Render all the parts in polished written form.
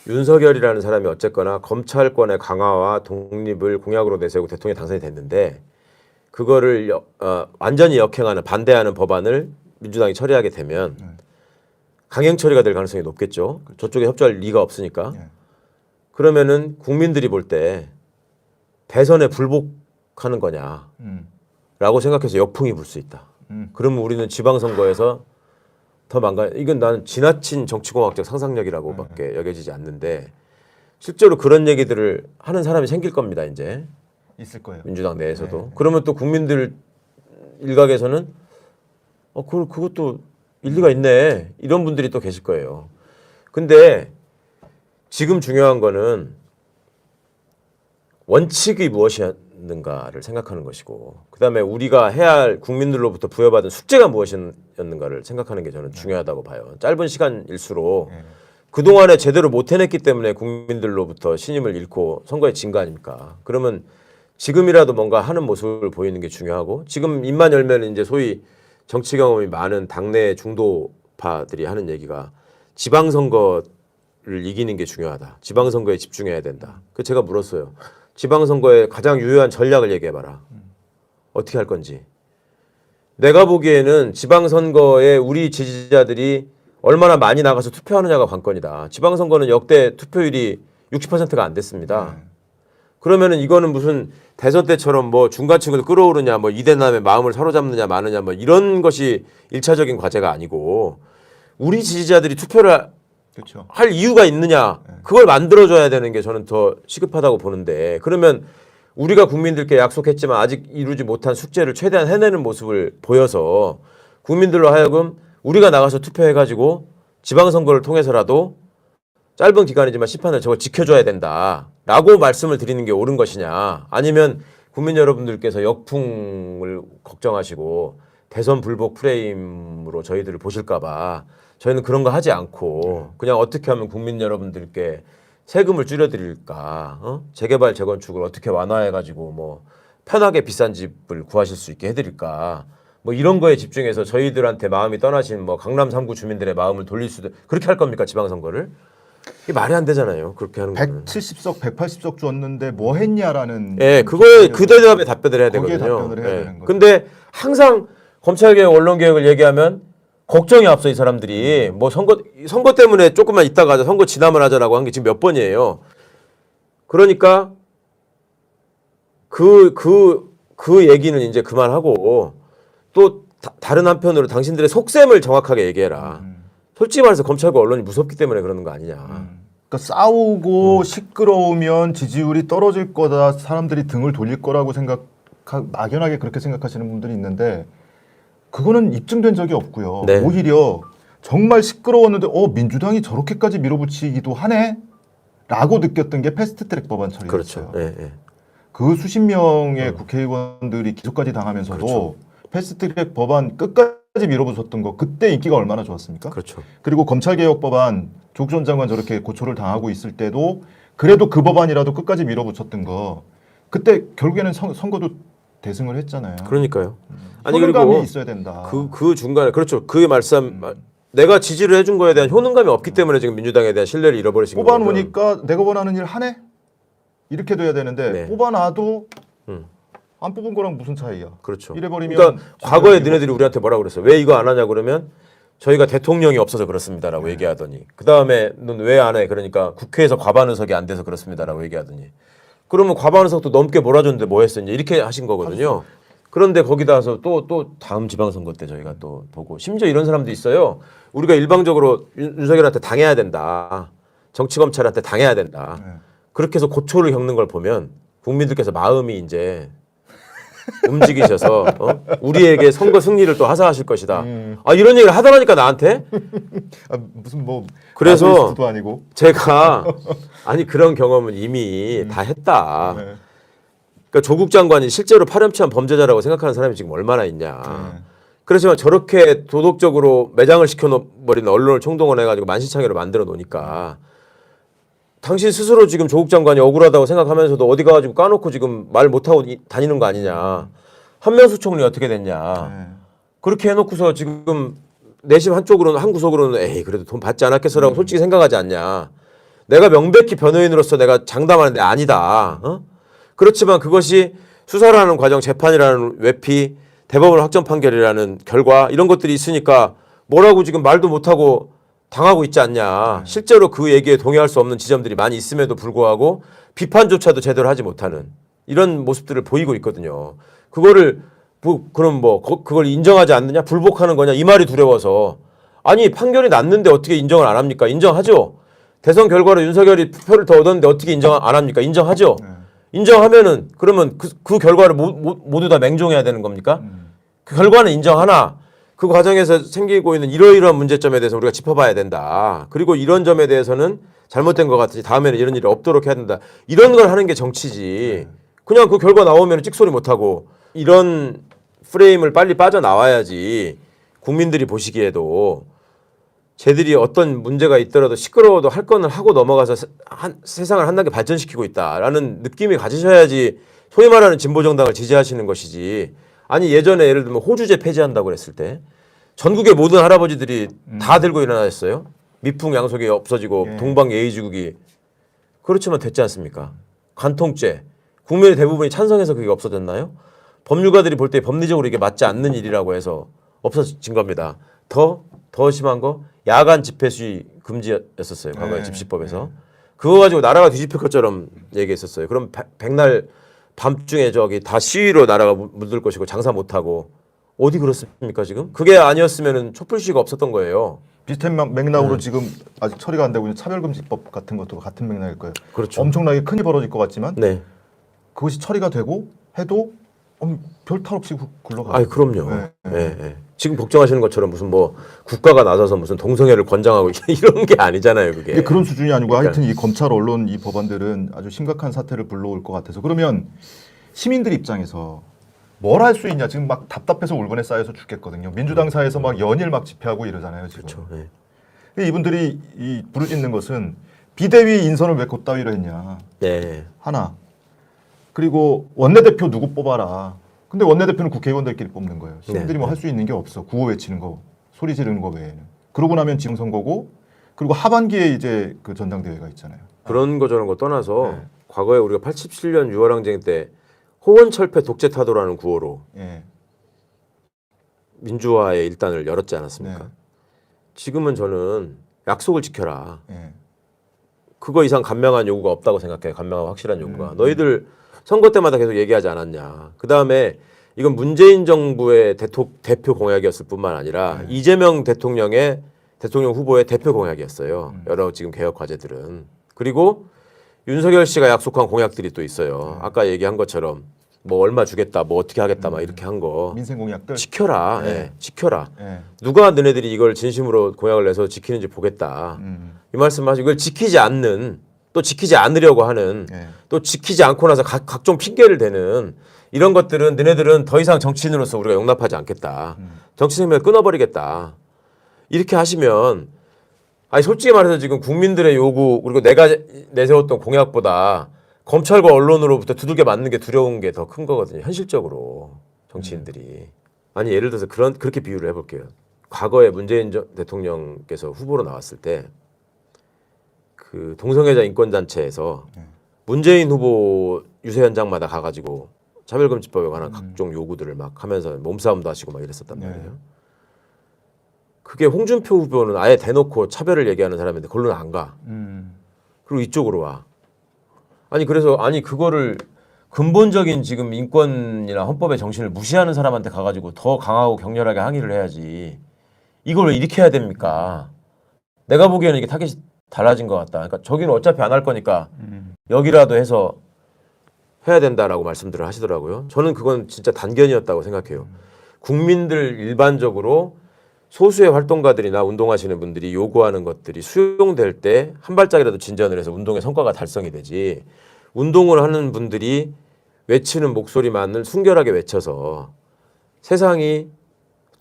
윤석열이라는 사람이 어쨌거나 검찰권의 강화와 독립을 공약으로 내세우고 대통령이 당선이 됐는데 그거를 완전히 역행하는 반대하는 법안을 민주당이 처리하게 되면 강행 처리가 될 가능성이 높겠죠. 저쪽에 협조할 리가 없으니까. 그러면은 국민들이 볼 때 대선에 불복하는 거냐라고 생각해서 역풍이 불 수 있다. 그러면 우리는 지방선거에서 더 이건 나는 지나친 정치공학적 상상력이라고밖에 여겨지지 않는데 실제로 그런 얘기들을 하는 사람이 생길 겁니다. 이제 있을 거예요. 민주당 내에서도. 그러면 또 국민들 일각에서는 그것도 일리가 있네. 이런 분들이 또 계실 거예요. 근데 지금 중요한 거는 원칙이 무엇이었는가를 생각하는 것이고 그다음에 우리가 해야 할 국민들로부터 부여받은 숙제가 무엇이었는가를 생각하는 게 저는 중요하다고 봐요. 짧은 시간일수록 그동안에 제대로 못 해냈기 때문에 국민들로부터 신임을 잃고 선거에 진 거 아닙니까? 그러면 지금이라도 뭔가 하는 모습을 보이는 게 중요하고 지금 입만 열면 이제 소위 정치 경험이 많은 당내 중도파들이 하는 얘기가 지방선거를 이기는 게 중요하다. 지방선거에 집중해야 된다. 그 제가 물었어요. 지방선거의 가장 유효한 전략을 얘기해봐라. 어떻게 할 건지. 내가 보기에는 지방선거에 우리 지지자들이 얼마나 많이 나가서 투표하느냐가 관건이다. 지방선거는 역대 투표율이 60%가 안 됐습니다. 그러면은 이거는 무슨 대선 때처럼 뭐 중간층을 끌어오르냐, 뭐 이대남의 마음을 사로잡느냐 마느냐 뭐 이런 것이 1차적인 과제가 아니고 우리 지지자들이 투표를 그렇죠. 할 이유가 있느냐 그걸 만들어줘야 되는 게 저는 더 시급하다고 보는데 그러면 우리가 국민들께 약속했지만 아직 이루지 못한 숙제를 최대한 해내는 모습을 보여서 국민들로 하여금 우리가 나가서 투표해가지고 지방선거를 통해서라도 짧은 기간이지만 심판을 저걸 지켜줘야 된다라고 말씀을 드리는 게 옳은 것이냐 아니면 국민 여러분들께서 역풍을 걱정하시고 대선 불복 프레임으로 저희들을 보실까 봐 저희는 그런 거 하지 않고 그냥 어떻게 하면 국민 여러분들께 세금을 줄여드릴까 재개발 재건축을 어떻게 완화해가지고 뭐 편하게 비싼 집을 구하실 수 있게 해드릴까 뭐 이런 거에 집중해서 저희들한테 마음이 떠나신 뭐 강남 3구 주민들의 마음을 돌릴 수도 그렇게 할 겁니까 지방선거를? 이게 말이 안 되잖아요. 그렇게 하는 거는. 170석, 180석 줬는데 뭐 했냐라는. 그거에 그 대답에 답변을 해야 되거든요. 답변을 해야 되는 거죠. 근데 항상 검찰개혁, 언론개혁을 얘기하면 걱정이 앞서 이 사람들이 뭐 선거 때문에 조금만 있다가 하자, 선거 지나면 하자라고 한 게 지금 몇 번이에요. 그러니까 그 얘기는 이제 그만하고 또 다른 한편으로 당신들의 속셈을 정확하게 얘기해라. 솔직히 말해서 검찰과 언론이 무섭기 때문에 그러는 거 아니냐. 그러니까 싸우고 시끄러우면 지지율이 떨어질 거다. 사람들이 등을 돌릴 거라고 막연하게 그렇게 생각하시는 분들이 있는데 그거는 입증된 적이 없고요. 네. 오히려 정말 시끄러웠는데 민주당이 저렇게까지 밀어붙이기도 하네? 라고 느꼈던 게 패스트트랙 법안 처리였어요. 그렇죠. 그 수십 명의 국회의원들이 기소까지 당하면서도 그렇죠. 패스트트랙 법안 끝까지 밀어붙였던 거 그때 인기가 얼마나 좋았습니까? 그렇죠. 그리고 검찰개혁 법안 조국 전 장관 저렇게 고초를 당하고 있을 때도 그래도 그 법안이라도 끝까지 밀어붙였던 거 그때 결국에는 선거도 대승을 했잖아요. 그러니까요. 아니 효능감이 그리고 있어야 된다. 그 중간에 그렇죠. 그게 말씀 내가 지지를 해준 거에 대한 효능감이 없기 때문에 지금 민주당에 대한 신뢰를 잃어버리신 거죠. 뽑아놓으니까 내가 원하는 일 하네? 이렇게 돼야 되는데 네. 뽑아놔도 안 뽑은 거랑 무슨 차이야? 그렇죠. 이래버리면 그러니까 과거에 너네들이 우리한테 뭐라고 그랬어? 왜 이거 안 하냐 그러면 저희가 대통령이 없어서 그렇습니다라고 얘기하더니 그 다음에 넌 왜 안 해? 그러니까 국회에서 과반 의석이 안 돼서 그렇습니다라고 얘기하더니 그러면 과반 의석도 넘게 몰아줬는데 뭐 했어? 이제 이렇게 하신 거거든요. 그런데 거기다 와서 또 다음 지방선거 때 저희가 또 보고 심지어 이런 사람도 있어요. 우리가 일방적으로 윤석열한테 당해야 된다. 정치검찰한테 당해야 된다. 그렇게 해서 고초를 겪는 걸 보면 국민들께서 마음이 이제 움직이셔서 우리에게 선거 승리를 또 하사하실 것이다. 이런 얘기를 하더라니까 나한테. 무슨 뭐 그래서 나폴리스트도 아니고 제가 아니 그런 경험은 이미 다 했다. 그러니까 조국 장관이 실제로 파렴치한 범죄자라고 생각하는 사람이 지금 얼마나 있냐. 그렇지만 저렇게 도덕적으로 매장을 시켜버리는 언론을 총동원해가지고 만신창이를 만들어 놓으니까 당신 스스로 지금 조국 장관이 억울하다고 생각하면서도 어디 가가지고 까놓고 지금 말 못하고 다니는 거 아니냐. 한명수 총리 어떻게 됐냐. 그렇게 해놓고서 지금 내심 한쪽으로는 한 구석으로는 에이 그래도 돈 받지 않았겠어라고 솔직히 생각하지 않냐. 내가 명백히 변호인으로서 내가 장담하는데 아니다. 그렇지만 그것이 수사라는 과정, 재판이라는 외피, 대법원 확정 판결이라는 결과 이런 것들이 있으니까 뭐라고 지금 말도 못하고 당하고 있지 않냐. 실제로 그 얘기에 동의할 수 없는 지점들이 많이 있음에도 불구하고 비판조차도 제대로 하지 못하는 이런 모습들을 보이고 있거든요. 그거를 그럼 그걸 인정하지 않느냐? 불복하는 거냐? 이 말이 두려워서. 아니 판결이 났는데 어떻게 인정을 안 합니까? 인정하죠. 대선 결과로 윤석열이 표를 더 얻었는데 어떻게 인정 안 합니까? 인정하죠. 인정하면은 그러면 그 결과를 모두 다 맹종해야 되는 겁니까? 그 결과는 인정하나 그 과정에서 생기고 있는 이러이러한 문제점에 대해서 우리가 짚어봐야 된다. 그리고 이런 점에 대해서는 잘못된 것 같으니 다음에는 이런 일이 없도록 해야 된다. 이런 걸 하는 게 정치지. 그냥 그 결과 나오면 찍소리 못하고 이런 프레임을 빨리 빠져나와야지 국민들이 보시기에도 쟤들이 어떤 문제가 있더라도 시끄러워도 할 거는 하고 넘어가서 세상을 한 단계 발전시키고 있다라는 느낌이 가지셔야지 소위 말하는 진보정당을 지지하시는 것이지. 아니 예전에 예를 들면 호주제 폐지한다고 그랬을 때 전국의 모든 할아버지들이 다 들고 일어나셨어요. 미풍양속이 없어지고 동방예의지국이. 그렇지만 됐지 않습니까? 관통죄. 국민의 대부분이 찬성해서 그게 없어졌나요? 법률가들이 볼 때 법리적으로 이게 맞지 않는 일이라고 해서 없어진 겁니다. 더 심한 거 야간 집회 시위 금지였었어요. 과거에 집시법에서. 그거 가지고 나라가 뒤집힐 것처럼 얘기했었어요. 그럼 백날 밤중에 저기 다 시위로 나라가 물들 것이고 장사 못하고 어디 그렇습니까 지금? 그게 아니었으면 촛불 시위가 없었던 거예요. 비슷한 맥락으로 지금 아직 처리가 안 되고 있는 차별금지법 같은 것도 같은 맥락일 거예요. 그렇죠. 엄청나게 큰일 벌어질 것 같지만 네. 그것이 처리가 되고 해도 별 탈 없이 굴러가요. 아이 그럼요. 네. 네. 지금 걱정하시는 것처럼 무슨 국가가 나서서 무슨 동성애를 권장하고 이런 게 아니잖아요, 그게. 그런 수준이 아니고 그러니까. 하여튼 이 검찰 언론 이 법안들은 아주 심각한 사태를 불러올 것 같아서 그러면 시민들 입장에서 뭘 할 수 있냐 지금 막 답답해서 울분에 쌓여서 죽겠거든요. 민주당 사에서 막 연일 막 집회하고 이러잖아요 지금. 그렇죠. 네. 근데 이분들이 이 부르짖는 것은 비대위 인선을 왜 그따위로 했냐 네. 하나. 그리고 원내대표 누구 뽑아라. 근데 원내대표는 국회의원들끼리 뽑는 거예요. 시민들이 뭐 할 수 있는 게 없어. 구호 외치는 거, 소리 지르는 거 외에는. 그러고 나면 지방선거고, 그리고 하반기에 이제 그 전당대회가 있잖아요. 그런 거 저런 거 떠나서 네. 과거에 우리가 87년 6월 항쟁 때 호원철폐 독재타도라는 구호로 예. 민주화의 일단을 열었지 않았습니까? 네. 지금은 저는 약속을 지켜라. 예. 그거 이상 간명한 요구가 없다고 생각해요. 간명하고 확실한 요구가. 너희들 선거 때마다 계속 얘기하지 않았냐. 그다음에 이건 문재인 정부의 대표 공약이었을 뿐만 아니라 이재명 대통령의 대통령 후보의 대표 공약이었어요. 여러 지금 개혁 과제들은. 그리고 윤석열 씨가 약속한 공약들이 또 있어요. 아까 얘기한 것처럼 뭐 얼마 주겠다, 뭐 어떻게 하겠다, 막 이렇게 한 거. 민생 공약들. 지켜라. 네. 예, 지켜라. 예. 누가 너네들이 이걸 진심으로 공약을 내서 지키는지 보겠다. 이 말씀하시고 이걸 지키지 않는 또 지키지 않으려고 하는 예. 또 지키지 않고 나서 각종 핑계를 대는 이런 것들은 너네들은 더 이상 정치인으로서 우리가 용납하지 않겠다. 정치 생명을 끊어버리겠다. 이렇게 하시면 아니 솔직히 말해서 지금 국민들의 요구 그리고 내가 내세웠던 공약보다 검찰과 언론으로부터 두들겨 맞는 게 두려운 게 더 큰 거거든요. 현실적으로 정치인들이. 아니 예를 들어서 그렇게 비유를 해볼게요. 과거에 문재인 대통령께서 후보로 나왔을 때 그 동성애자 인권단체에서 문재인 후보 유세 현장마다 가가지고 차별금지법에 관한 각종 요구들을 막 하면서 몸싸움도 하시고 막 이랬었단 말이에요. 그게 홍준표 후보는 아예 대놓고 차별을 얘기하는 사람인데 그걸로는 안 가. 그리고 이쪽으로 와. 아니 그래서 그거를 근본적인 지금 인권이나 헌법의 정신을 무시하는 사람한테 가가지고 더 강하고 격렬하게 항의를 해야지. 이걸 왜 이렇게 해야 됩니까? 내가 보기에는 이게 타겟이 달라진 것 같다. 그러니까 저기는 어차피 안 할 거니까 여기라도 해서 해야 된다라고 말씀들을 하시더라고요. 저는 그건 진짜 단견이었다고 생각해요. 국민들 일반적으로 소수의 활동가들이나 운동하시는 분들이 요구하는 것들이 수용될 때 한 발짝이라도 진전을 해서 운동의 성과가 달성이 되지. 운동을 하는 분들이 외치는 목소리만을 순결하게 외쳐서 세상이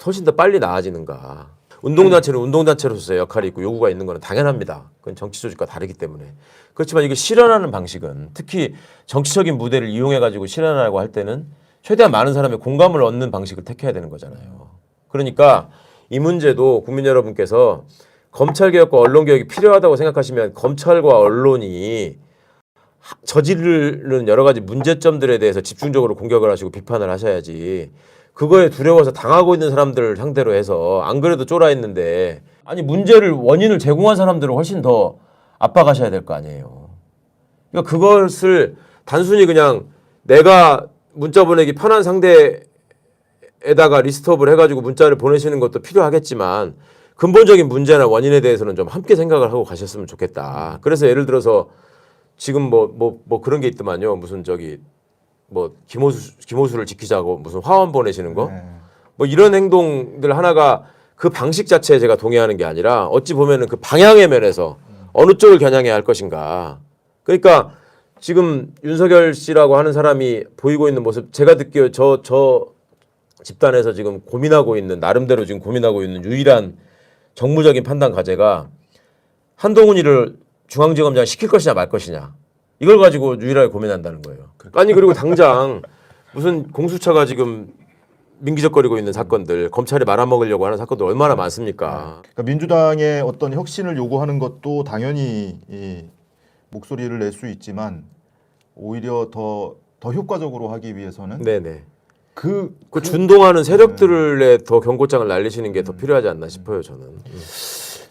훨씬 더 빨리 나아지는가. 운동단체는 운동단체로서의 역할이 있고 요구가 있는 건 당연합니다. 그건 정치 조직과 다르기 때문에. 그렇지만 이거 실현하는 방식은 특히 정치적인 무대를 이용해가지고 실현하려고 할 때는 최대한 많은 사람의 공감을 얻는 방식을 택해야 되는 거잖아요. 그러니까 이 문제도 국민 여러분께서 검찰 개혁과 언론 개혁이 필요하다고 생각하시면 검찰과 언론이 저지르는 여러 가지 문제점들에 대해서 집중적으로 공격을 하시고 비판을 하셔야지. 그거에 두려워서 당하고 있는 사람들을 상대로 해서 안 그래도 쫄아 있는데 아니 문제를 원인을 제공한 사람들을 훨씬 더 압박하셔야 될 거 아니에요. 그러니까 그것을 단순히 그냥 내가 문자 보내기 편한 상대에다가 리스트업을 해가지고 문자를 보내시는 것도 필요하겠지만 근본적인 문제나 원인에 대해서는 좀 함께 생각을 하고 가셨으면 좋겠다. 그래서 예를 들어서 지금 뭐 그런 게 있더만요. 무슨 저기 뭐 김호수를 지키자고 무슨 화원 보내시는 거? 뭐 이런 행동들 하나가 그 방식 자체에 제가 동의하는 게 아니라 어찌 보면은 그 방향의 면에서 어느 쪽을 겨냥해야 할 것인가. 그러니까 지금 윤석열 씨라고 하는 사람이 보이고 있는 모습 제가 듣기에 저 집단에서 지금 고민하고 있는 나름대로 지금 고민하고 있는 유일한 정무적인 판단 과제가 한동훈이를 중앙지검장 시킬 것이냐 말 것이냐 이걸 가지고 유일하게 고민한다는 거예요. 아니 그리고 당장 무슨 공수처가 지금 민기적거리고 있는 사건들 검찰이 말아먹으려고 하는 사건들 얼마나 많습니까? 그러니까 민주당의 어떤 혁신을 요구하는 것도 당연히 이 목소리를 낼 수 있지만 오히려 더 효과적으로 하기 위해서는 네네. 그 준동하는 세력들에 더 경고장을 날리시는 게 더 필요하지 않나 싶어요 저는.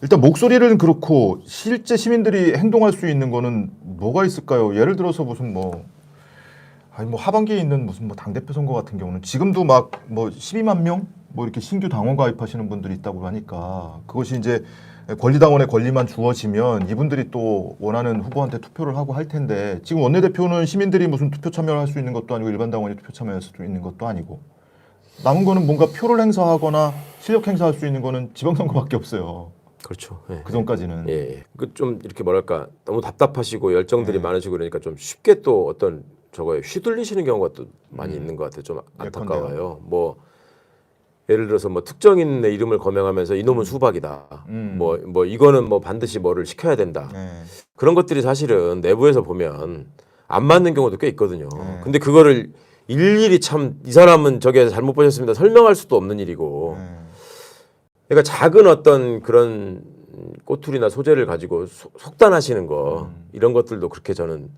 일단 목소리는 그렇고 실제 시민들이 행동할 수 있는 거는 뭐가 있을까요? 예를 들어서 무슨 뭐 하반기에 있는 무슨 뭐 당대표 선거 같은 경우는 지금도 막 뭐 12만 명 뭐 이렇게 신규 당원 가입하시는 분들이 있다고 하니까 그것이 이제 권리당원의 권리만 주어지면 이분들이 또 원하는 후보한테 투표를 하고 할 텐데 지금 원내대표는 시민들이 무슨 투표 참여를 할 수 있는 것도 아니고 일반 당원이 투표 참여할 수도 있는 것도 아니고 남은 거는 뭔가 표를 행사하거나 실력 행사할 수 있는 거는 지방선거밖에 없어요. 그렇죠. 예. 그 전까지는. 예. 그 좀 이렇게 뭐랄까 너무 답답하시고 열정들이 많으시고 그러니까 좀 쉽게 또 어떤 저거에 휘둘리시는 경우가 또 많이 있는 것 같아요. 좀 안타까워요. 뭐 예를 들어서 뭐 특정인의 이름을 거명하면서 이놈은 수박이다. 뭐 이거는 뭐 반드시 뭐를 시켜야 된다. 그런 것들이 사실은 내부에서 보면 안 맞는 경우도 꽤 있거든요. 근데 그거를 일일이 참 이 사람은 저게 잘못 보셨습니다. 설명할 수도 없는 일이고. 그러니까 작은 어떤 그런 꼬투리나 소재를 가지고 속단하시는 거 이런 것들도 그렇게 저는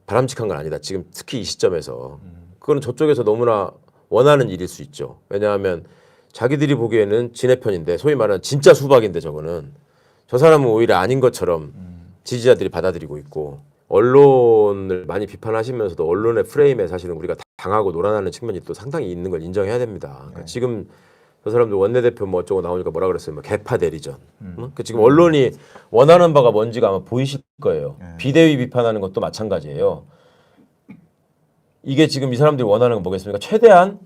바람직한 건 아니다. 지금 특히 이 시점에서 그거는 저쪽에서 너무나 원하는 일일 수 있죠. 왜냐하면 자기들이 보기에는 지네 편인데 소위 말하는 진짜 수박인데 저거는 저 사람은 오히려 아닌 것처럼 지지자들이 받아들이고 있고 언론을 많이 비판하시면서도 언론의 프레임에 사실은 우리가 당하고 놀아나는 측면이 또 상당히 있는 걸 인정해야 됩니다. 그러니까 지금 저 사람들 원내대표 뭐 어쩌고 나오니까 뭐라 그랬어요? 뭐 개파 대리전. 그 지금 언론이 원하는 바가 뭔지가 아마 보이실 거예요. 비대위 비판하는 것도 마찬가지예요. 이게 지금 이 사람들이 원하는 건 뭐겠습니까? 최대한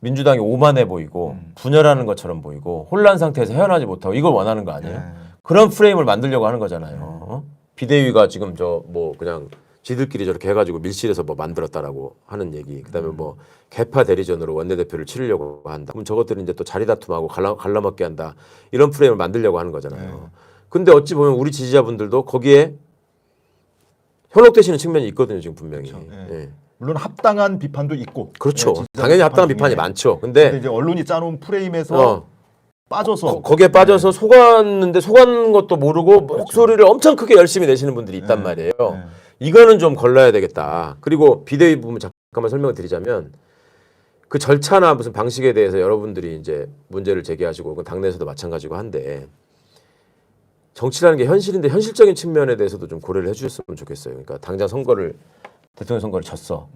민주당이 오만해 보이고 분열하는 것처럼 보이고 혼란 상태에서 헤어나지 못하고 이걸 원하는 거 아니에요? 그런 프레임을 만들려고 하는 거잖아요. 비대위가 지금 저 뭐 그냥 지들끼리 저렇게 해가지고 밀실에서 뭐 만들었다라고 하는 얘기. 그다음에 뭐 개파 대리전으로 원내대표를 치르려고 한다. 그럼 저것들은 이제 또 자리 다툼하고 갈라먹게 한다. 이런 프레임을 만들려고 하는 거잖아요. 근데 어찌 보면 우리 지지자분들도 거기에 현혹되시는 측면이 있거든요. 지금 분명히. 그렇죠. 예. 물론 합당한 비판도 있고. 그렇죠. 네, 당연히 합당한 비판이 많죠. 근데 이제 언론이 짜놓은 프레임에서 빠져서 거기에 빠져서 속았는데 속은 것도 모르고 목소리를 엄청 크게 열심히 내시는 분들이 있단 말이에요. 이거는 좀 걸러야 되겠다. 그리고 비대위 부분 잠깐만 설명을 드리자면 그 절차나 무슨 방식에 대해서 여러분들이 이제 문제를 제기하시고 그 당내에서도 마찬가지고 한데 정치라는 게 현실인데 현실적인 측면에 대해서도 좀 고려를 해주셨으면 좋겠어요. 그러니까 당장 대통령 선거를 졌어.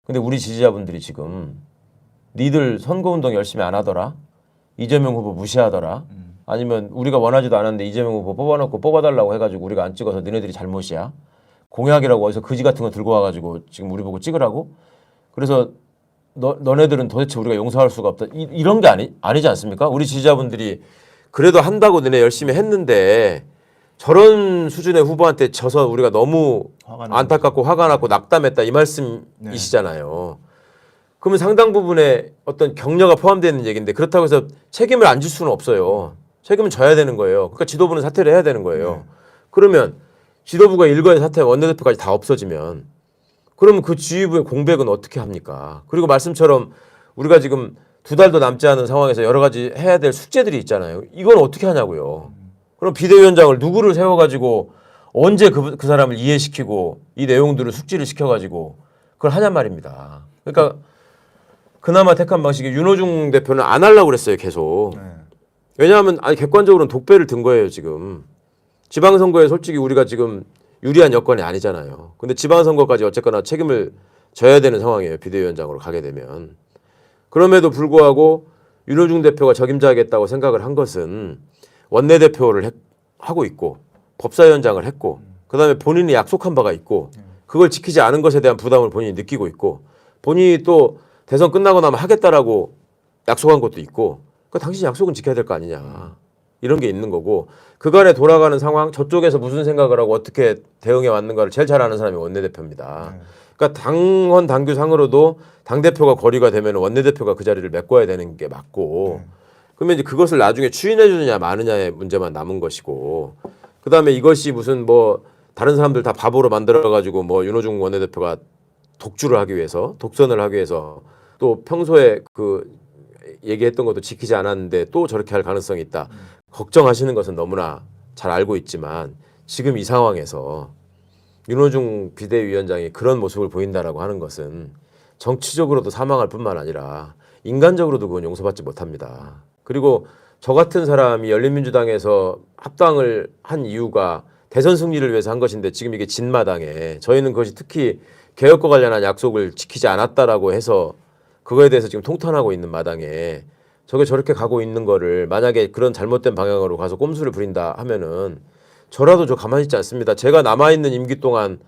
근데 우리 지지자분들이 지금 니들 선거운동 열심히 안 하더라. 이재명 후보 무시하더라. 아니면 우리가 원하지도 않았는데 이재명 후보 뽑아놓고 뽑아달라고 해가지고 우리가 안 찍어서 너네들이 잘못이야. 공약이라고 어디서 그지 같은 거 들고 와가지고 지금 우리 보고 찍으라고. 그래서 너네들은 도대체 우리가 용서할 수가 없다. 이런 게 아니지 않습니까? 우리 지지자분들이 그래도 한다고 너네 열심히 했는데 저런 수준의 후보한테 져서 우리가 너무 안타깝고 화가 났고 낙담했다 이 말씀이시잖아요. 그러면 상당 부분의 어떤 격려가 포함되는 얘기인데 그렇다고 해서 책임을 안 질 수는 없어요. 책임은 져야 되는 거예요. 그러니까 지도부는 사퇴를 해야 되는 거예요. 그러면 지도부가 일거에 사퇴 원내대표까지 다 없어지면 그러면 그 지휘부의 공백은 어떻게 합니까? 그리고 말씀처럼 우리가 지금 2달도 남지 않은 상황에서 여러 가지 해야 될 숙제들이 있잖아요. 이건 어떻게 하냐고요. 그럼 비대위원장을 누구를 세워가지고 언제 그 사람을 이해시키고 이 내용들을 숙지를 시켜가지고 그걸 하냔 말입니다. 그러니까 그나마 택한 방식이 윤호중 대표는 안 하려고 그랬어요, 계속. 네. 왜냐하면 아니 객관적으로는 독배를 든 거예요, 지금. 지방선거에 솔직히 우리가 지금 유리한 여건이 아니잖아요. 근데 지방선거까지 어쨌거나 책임을 져야 되는 상황이에요, 비대위원장으로 가게 되면. 그럼에도 불구하고 윤호중 대표가 적임자하겠다고 생각을 한 것은 원내대표를 하고 있고 법사위원장을 했고 그다음에 본인이 약속한 바가 있고 그걸 지키지 않은 것에 대한 부담을 본인이 느끼고 있고 본인이 또 대선 끝나고 나면 하겠다라고 약속한 것도 있고 그 당신 약속은 지켜야 될 거 아니냐 이런 게 있는 거고 그간에 돌아가는 상황 저쪽에서 무슨 생각을 하고 어떻게 대응해 왔는가를 제일 잘 아는 사람이 원내대표입니다. 그러니까 당원 당규상으로도 당대표가 거리가 되면 원내대표가 그 자리를 메꿔야 되는 게 맞고 그러면 이제 그것을 나중에 추인해 주느냐 마느냐의 문제만 남은 것이고 그다음에 이것이 무슨 뭐 다른 사람들 다 바보로 만들어 가지고 뭐 윤호중 원내대표가 독주를 하기 위해서 독선을 하기 위해서 또 평소에 그 얘기했던 것도 지키지 않았는데 또 저렇게 할 가능성이 있다. 걱정하시는 것은 너무나 잘 알고 있지만 지금 이 상황에서 윤호중 비대위원장이 그런 모습을 보인다라고 하는 것은 정치적으로도 사망할 뿐만 아니라 인간적으로도 그건 용서받지 못합니다. 그리고 저 같은 사람이 열린민주당에서 합당을 한 이유가 대선 승리를 위해서 한 것인데 지금 이게 진마당에 저희는 그것이 특히 개혁과 관련한 약속을 지키지 않았다라고 해서 그거에 대해서 지금 통탄하고 있는 마당에 저게 저렇게 가고 있는 거를 만약에 그런 잘못된 방향으로 가서 꼼수를 부린다 하면은 저라도 저 가만히 있지 않습니다. 제가 남아있는 임기 동안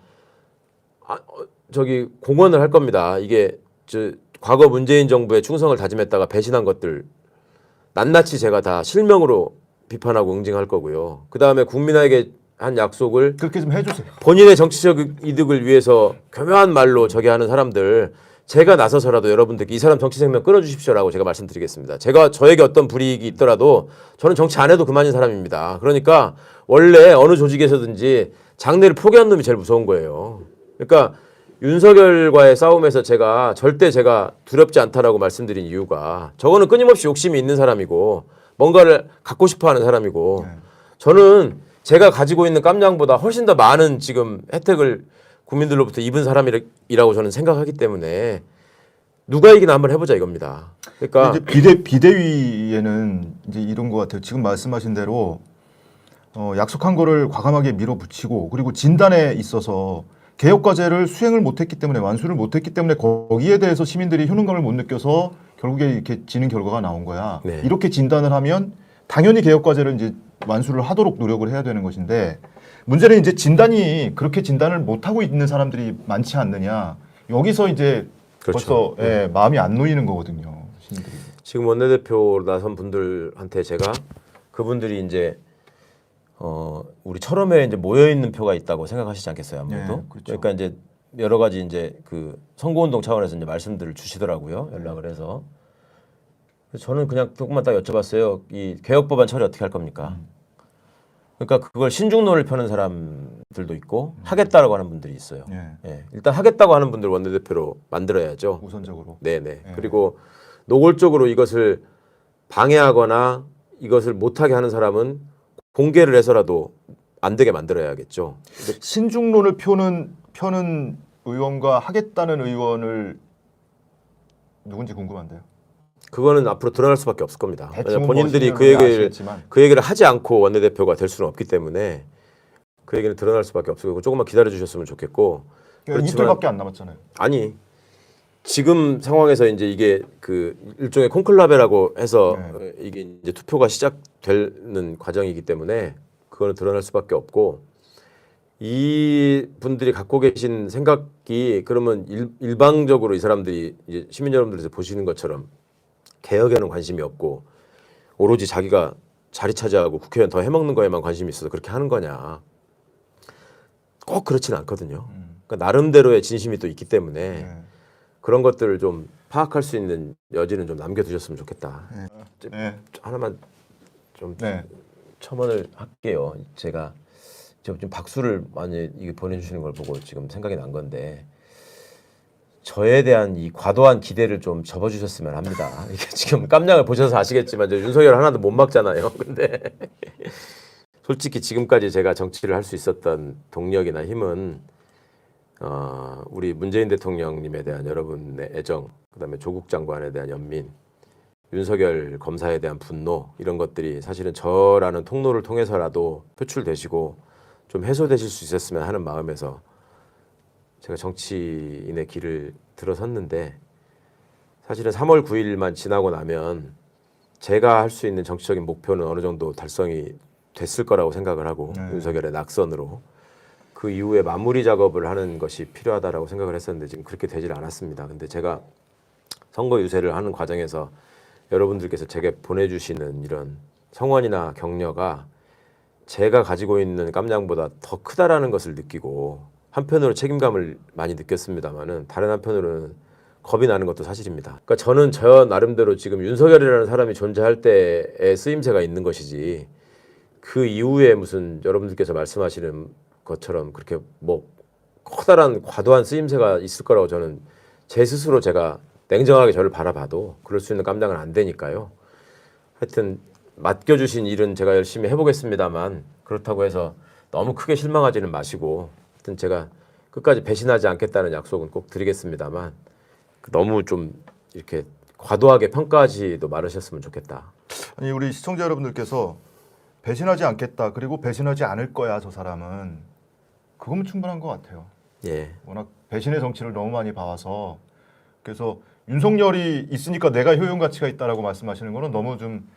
저기 공헌을 할 겁니다. 이게 저 과거 문재인 정부의 충성을 다짐했다가 배신한 것들 낱낱이 제가 다 실명으로 비판하고 응징할 거고요. 그다음에 국민에게 한 약속을 그렇게 좀 해주세요. 본인의 정치적 이득을 위해서 교묘한 말로 저기 하는 사람들 제가 나서서라도 여러분들께 이 사람 정치 생명 끊어주십시오라고 제가 말씀드리겠습니다. 제가 저에게 어떤 불이익이 있더라도 저는 정치 안 해도 그만인 사람입니다. 그러니까 원래 어느 조직에서든지 장래를 포기한 놈이 제일 무서운 거예요. 그러니까 윤석열과의 싸움에서 제가 절대 제가 두렵지 않다라고 말씀드린 이유가 저거는 끊임없이 욕심이 있는 사람이고 뭔가를 갖고 싶어하는 사람이고 저는 제가 가지고 있는 깜냥보다 훨씬 더 많은 지금 혜택을 국민들로부터 입은 사람이라고 저는 생각하기 때문에 누가 이기나 한번 해보자 이겁니다. 그러니까 이제 비대위에는 이제 이런 것 같아요. 지금 말씀하신 대로 약속한 거를 과감하게 밀어붙이고 그리고 진단에 있어서 개혁 과제를 수행을 못했기 때문에 완수를 못했기 때문에 거기에 대해서 시민들이 효능감을 못 느껴서 결국에 이렇게 지는 결과가 나온 거야. 네. 이렇게 진단을 하면 당연히 개혁 과제를 이제 완수를 하도록 노력을 해야 되는 것인데 문제는 이제 진단이 그렇게 진단을 못 하고 있는 사람들이 많지 않느냐. 여기서 이제 그렇죠. 벌써 마음이 안 놓이는 거거든요. 시민들이. 지금 원내대표 나선 분들한테 제가 그분들이 이제 우리 철험에 이제 모여 있는 표가 있다고 생각하시지 않겠어요, 아무래도. 네, 그렇죠. 그러니까 이제 여러 가지 이제 그 선거운동 차원에서 이제 말씀들을 주시더라고요, 연락을 해서. 그래서 저는 그냥 조금만 딱 여쭤봤어요. 이 개혁법안 처리 어떻게 할 겁니까? 그러니까 그걸 신중론을 펴는 사람들도 있고 하겠다라고 하는 분들이 있어요. 예. 일단 하겠다고 하는 분들 원내대표로 만들어야죠. 우선적으로. 네네. 그리고 노골적으로 이것을 방해하거나 이것을 못하게 하는 사람은 공개를 해서라도 안 되게 만들어야겠죠. 신중론을 펴는 의원과 하겠다는 의원을 누군지 궁금한데요. 그거는 앞으로 드러날 수밖에 없을 겁니다. 대충은 본인들이 뭐 그 얘기를 하지 않고 원내대표가 될 수는 없기 때문에 그 얘기는 드러날 수밖에 없을 거고 조금만 기다려 주셨으면 좋겠고. 그러니까 이틀밖에 안 남았잖아요. 아니 지금 상황에서 이제 이게 그 일종의 콘클라베라고 해서 이게 이제 투표가 시작되는 과정이기 때문에 그거는 드러날 수밖에 없고 이 분들이 갖고 계신 생각이 그러면 일방적으로 이 사람들이 이제 시민 여러분들에서 보시는 것처럼 개혁에는 관심이 없고 오로지 자기가 자리 차지하고 국회의원 더 해먹는 거에만 관심이 있어서 그렇게 하는 거냐? 꼭 그렇지는 않거든요. 그러니까 나름대로의 진심이 또 있기 때문에 그런 것들을 좀 파악할 수 있는 여지는 좀 남겨두셨으면 좋겠다. 하나만 좀 첨언을 할게요. 제가 지금 박수를 많이 이게 보내주시는 걸 보고 지금 생각이 난 건데 저에 대한 이 과도한 기대를 좀 접어주셨으면 합니다. 이게 지금 깜냥을 보셔서 아시겠지만 저 윤석열 하나도 못 막잖아요. 근데 솔직히 지금까지 제가 정치를 할 수 있었던 동력이나 힘은 우리 문재인 대통령님에 대한 여러분의 애정, 그다음에 조국 장관에 대한 연민, 윤석열 검사에 대한 분노 이런 것들이 사실은 저라는 통로를 통해서라도 표출되시고 좀 해소되실 수 있었으면 하는 마음에서 제가 정치인의 길을 들어섰는데 사실은 3월 9일만 지나고 나면 제가 할 수 있는 정치적인 목표는 어느 정도 달성이 됐을 거라고 생각을 하고 윤석열의 낙선으로 그 이후에 마무리 작업을 하는 것이 필요하다라고 생각을 했었는데 지금 그렇게 되질 않았습니다. 근데 제가 선거 유세를 하는 과정에서 여러분들께서 제게 보내주시는 이런 성원이나 격려가 제가 가지고 있는 깜냥보다 더 크다라는 것을 느끼고 한편으로 책임감을 많이 느꼈습니다만은 다른 한편으로는 겁이 나는 것도 사실입니다. 그러니까 저는 저 나름대로 지금 윤석열이라는 사람이 존재할 때의 쓰임새가 있는 것이지 그 이후에 무슨 여러분들께서 말씀하시는 것처럼 그렇게 뭐 커다란 과도한 쓰임새가 있을 거라고 저는 제 스스로 제가 냉정하게 저를 바라봐도 그럴 수 있는 깜냥은 안 되니까요. 하여튼 맡겨주신 일은 제가 열심히 해보겠습니다만 그렇다고 해서 너무 크게 실망하지는 마시고 하여튼 제가 끝까지 배신하지 않겠다는 약속은 꼭 드리겠습니다만 너무 좀 이렇게 과도하게 평가하지도 말으셨으면 좋겠다. 아니 우리 시청자 여러분들께서 배신하지 않겠다 그리고 배신하지 않을 거야 저 사람은 그거면 충분한 것 같아요. 예. 워낙 배신의 정치를 너무 많이 봐와서 그래서 윤석열이 있으니까 내가 효용 가치가 있다라고 말씀하시는 거는 너무 좀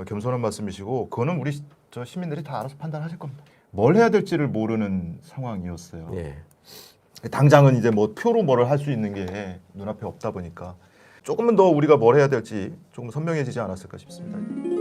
겸손한 말씀이시고 그거는 우리 저 시민들이 다 알아서 판단하실 겁니다. 뭘 해야 될지를 모르는 상황이었어요. 예. 당장은 이제 뭐 표로 뭐를 할 수 있는 게 눈앞에 없다 보니까 조금은 더 우리가 뭘 해야 될지 조금 선명해지지 않았을까 싶습니다.